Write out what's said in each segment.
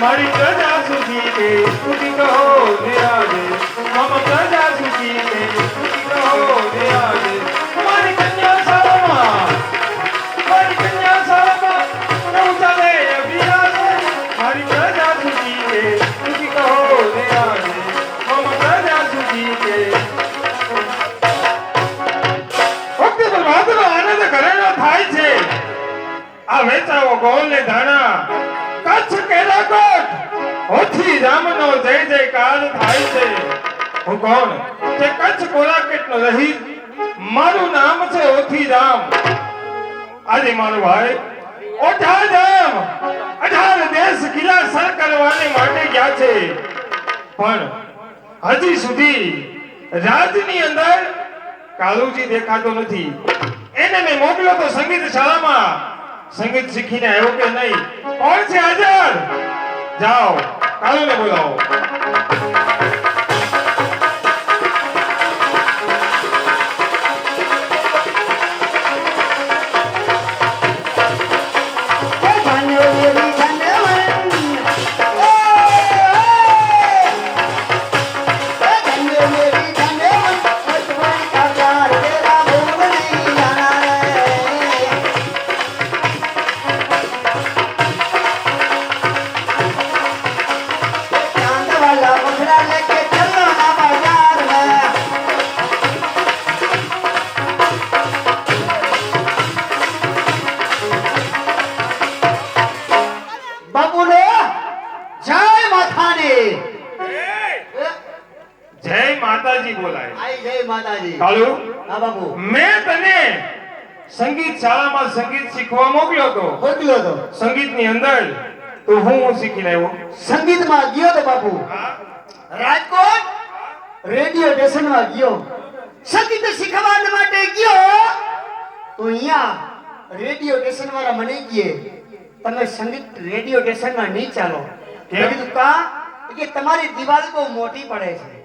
મારી પ્રજા સુખી કે સુખી કહો ને આજે મમ પ્રજા સુખી કે સુખી કહો ને આજે મારી કન્યા શાળામાં નવું ચાલે અભિયાન મારી પ્રજા સુખી કે સુખી કહો ને આજે મમ પ્રજા સુખી કે ભક્તિ પ્રભાતનો આનંદ ઘરેણો થાય છે આ વેચાવો ગોળ ને ધાણા કચ્છ કેલાકોટ હોથી રામનો જય જયકાર થાય છે હું કોણ કે કચ્છ કોલાકેટનો રહી મારું નામ છે હોથી રામ આજે મારો ભાઈ 18 દેશ કિલ્લા સર કરવાને માટે ગયા છે પણ હજી સુધી રાજની અંદર કાલુજી દેખાતો નથી એને મેં મોકલ્યો તો સંગીત શાળામાં સંગીત શીખીને આવ્યો કે નહીં કોણ છે હાજર જાઓ કાલુને બોલાવો કાલુ મેં તને સંગીત શાળામાં સંગીત શીખવા મોકલ્યો તો સંગીતની અંદર તો હું શીખી આવ્યો સંગીતમાં ગયો તો બાપુ રાજકોટ રેડિયો સ્ટેશનમાં ગયો સંગીત શીખવા માટે ગયો તો અહીંયા રેડિયો સ્ટેશન વાળા મને કહે તમે સંગીત રેડિયો સ્ટેશનમાં નહીં ચાલો કીધું કા કે તમારી દિવાલ બહુ મોટી પડે છે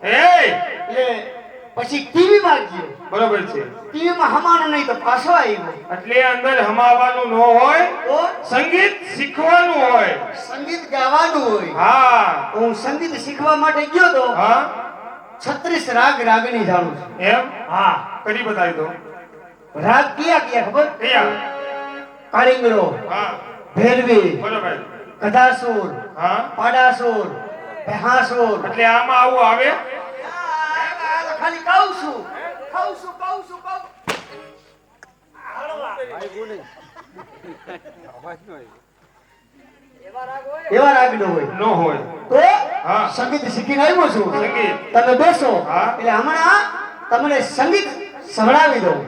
એટલે પછી ટીવી માં ગયો બરોબર છે ટીવી માં હમાવાનું નહીં તો પાછો આવ્યો એટલે અંદર હમાવાનું ન હોય તો સંગીત શીખવાનું હોય સંગીત ગાવાનું હોય હા હું સંગીત શીખવા માટે ગયો તો હા 36 રાગ રાગણી જાણું છું એમ હા કરી બતાવી દો રાગ કયા કયા ખબર કયા કાળિંગરો હા ભેરવી બરોબર કથાસુર હા પાડાસુર ભેહાસુર એટલે આમાં આવું આવે ખાલી કહું છું એવા રાગ નો હોય તો સંગીત શીખીને આવ્યો છું તમે બેસો એટલે હમણાં તમને સંગીત સંભળાવી દઉં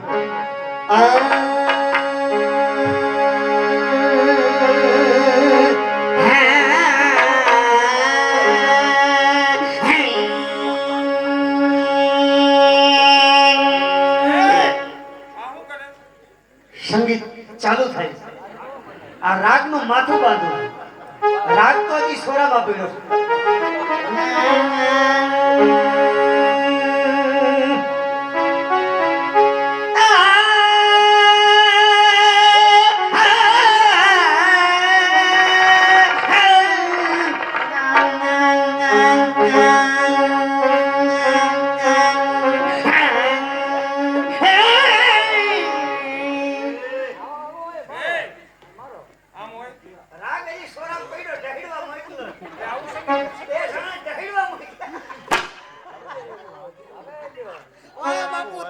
સંગીત ચાલુ થાય આ રાગ નું માથું બાંધવું રાગ તો હજી સ્વરામાં પડ્યો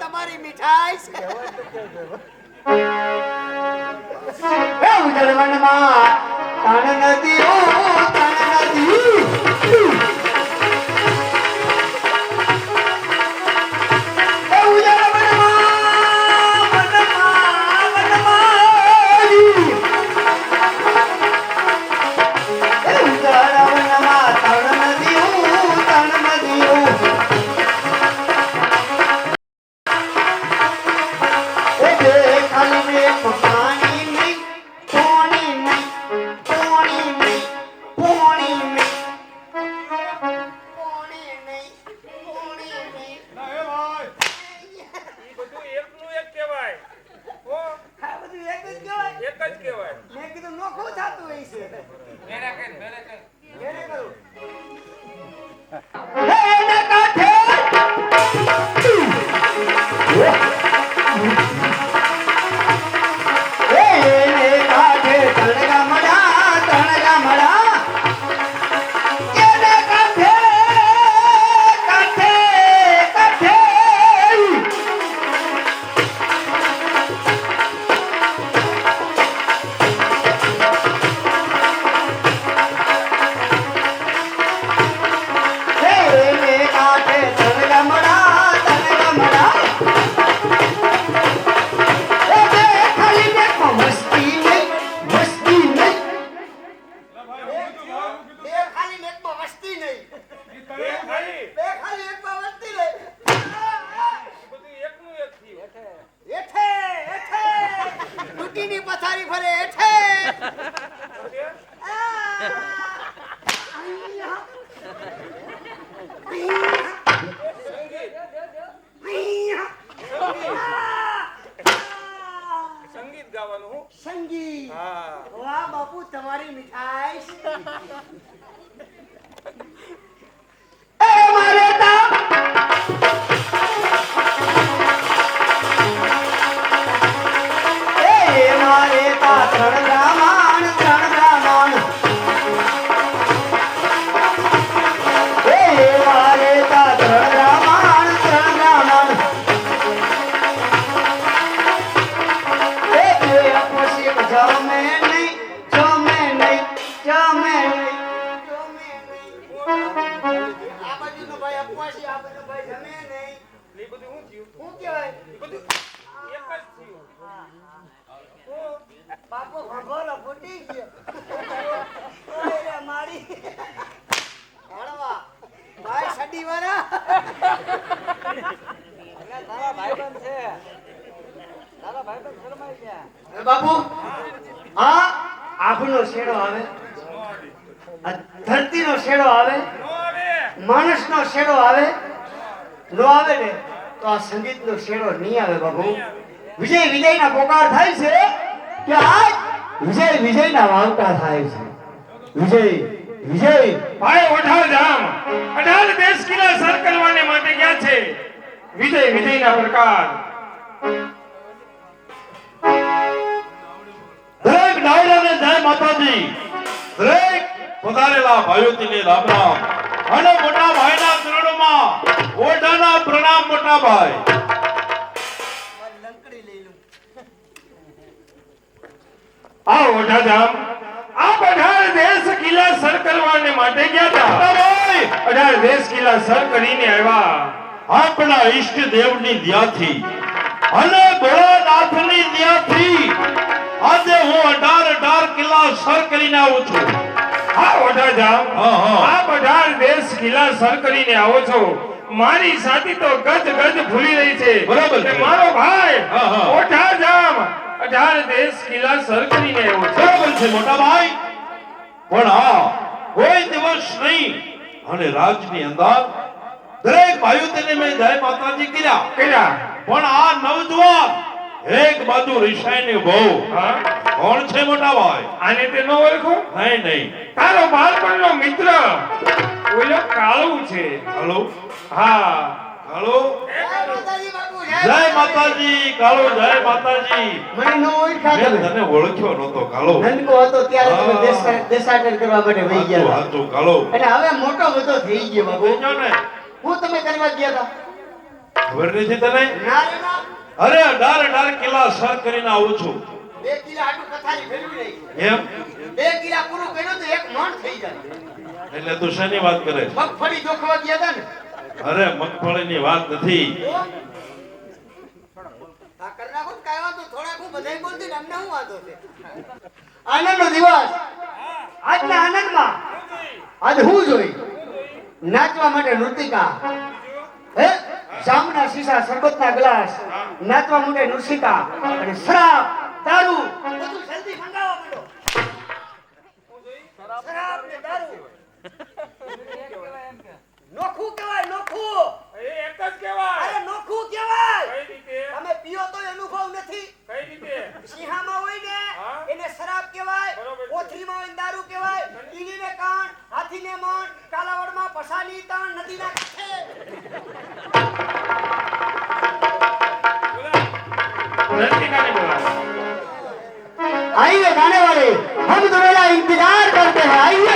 તમારી મીઠાઈ છે એ ઉજળવનમાં તણ નદી પાણી નહીં મારી મીઠાઈ એ મારે તા એ મારે તા ત્રણ ગામણ એ મારે તા ત્રણ ગામણ એ પછી જમે નહીં આ બાજુનો ભાઈ અપવાસી આ બાજુનો ભાઈ જમે નહીં એ બધું હું થયું શું કહેવાય એ બધું એક જ થયું બાપો ભગોલો ફૂટી ગયો ઓય મારી હળવા ભાઈ સડી વાળા તારા ભાઈબંધ છે તારા ભાઈબંધ શરમાઈ ગયા બાપુ હા આભનો શેડો આવે આ ધરતીનો શેડો આવે નો આવે માણસનો શેડો આવે નો આવે ને તો આ સંગીતનો શેડો નહીં આવે બાપુ વિજય વિજયના પોકાર થાય છે કે આજ વિજયના વાવટા થાય છે વિજય ભાઈ ઓઢાર ધામ 18 દેશ કિલ્લા સર કરવાને માટે ગયા છે વિજયના પ્રકાર દરેક ડાયરાને જય માતાજી દરેક પધારેલા ભાઈઓને રામ રામ અને મોટા ભાઈના ચરણોમાં ઓઢાના પ્રણામ મોટા ભાઈ લંકડી લઈ લો આ ઓઢા ધામ આ 18 દેશ કિલ્લા સર કરવાને માટે ગયા હતા ભાઈ 18 દેશ કિલ્લા સર કરીને આવ્યા આપણા ઈષ્ટ દેવની દયાથી અને ભોળાનાથની દયાથી આજે હું 18 કિલ્લા સર કરીને આવું છું આ ઓઢા ધામ હા, હા. આ 18 દેશ કિલ્લા સર કરીને આવો છો મારી સાથી તો ગજ ભૂલી રહી છે બરાબર છે. કે મારો ભાઈ હા, હા. ઓઢા ધામ 18 દેશ કિલ્લા સર કરીને આવ્યો છે બરાબર છે મોટા ભાઈ પણ હા કોઈ દિવસ નહીં અને રાજની અંદર દરેક ભાઈઓ તેને મેં જય માતાજી કર્યા કર્યા પણ આ નવજવાન એક બાજુ રિસાઈને બહુ હા કોણ છે મોટા ભાઈ આને તે ન ઓળખો નહીં તારો બાળપણનો મિત્ર ઓલો કાળુ છે હાલો હા હાલો જય માતાજી બાપુ જય માતાજી કાળો જય માતાજી મને નો ઓળખા મેં તમે તને ઓળખ્યો નતો કાળો નનકો હતો ત્યારે તમે હા. દેશાટન કરવા માટે વહી ગયા હાચું કાળો અને હવે મોટો બધો થઈ ગયો બાપુ બોલ્યો ને હું તમે કરવા ગયા ખબર નથી તને હતા ના રે ના અરે 18 કિલ્લા સર કરીને આવું છું 2 કિલા આટલું કથારી ફેરવી લઈ એમ 2 કિલા પૂરું કર્યું તો એક મણ થઈ જાય એટલે તું શેની વાત કરે છે? મગફળી જોખવા ગયા હતા ને અરે મગફળીની વાત નથી આ કરી નાખો ને કાંઈ વાંધો થોડાક હું બધાય બોલતી ને અમને શું વાંધો છે આનંદનો દિવસ આજના આનંદમાં આજ હું જોઈ નાચવા માટે નૃતિકા હે જામના શીશા શરબતના ગ્લાસ નાચવા માટે નૃતિકા અને શરાબ દારૂ બધું જલ્દી મંગાવવા માંડો શરાબ ને દારૂ નોખું કહેવાય નોખું એ એક જ કહેવાય અરે નોખું કહેવાય કઈ રીતે તમે પીઓ તો અનુભવ નથી કઈ રીતે સિંહામાં હોય ને હા. એને શરાબ કહેવાય બરોબર છે. કોથળીમાં હોય ને દારૂ કહેવાય ઈલીને કાન હાથીને મણ કાલાવડમાં પસાની તાણ નદીના કાંઠે રતિકાને બોલાવો आइए गाने वाले हम तुम्हारा इंतजार करते हैं आइए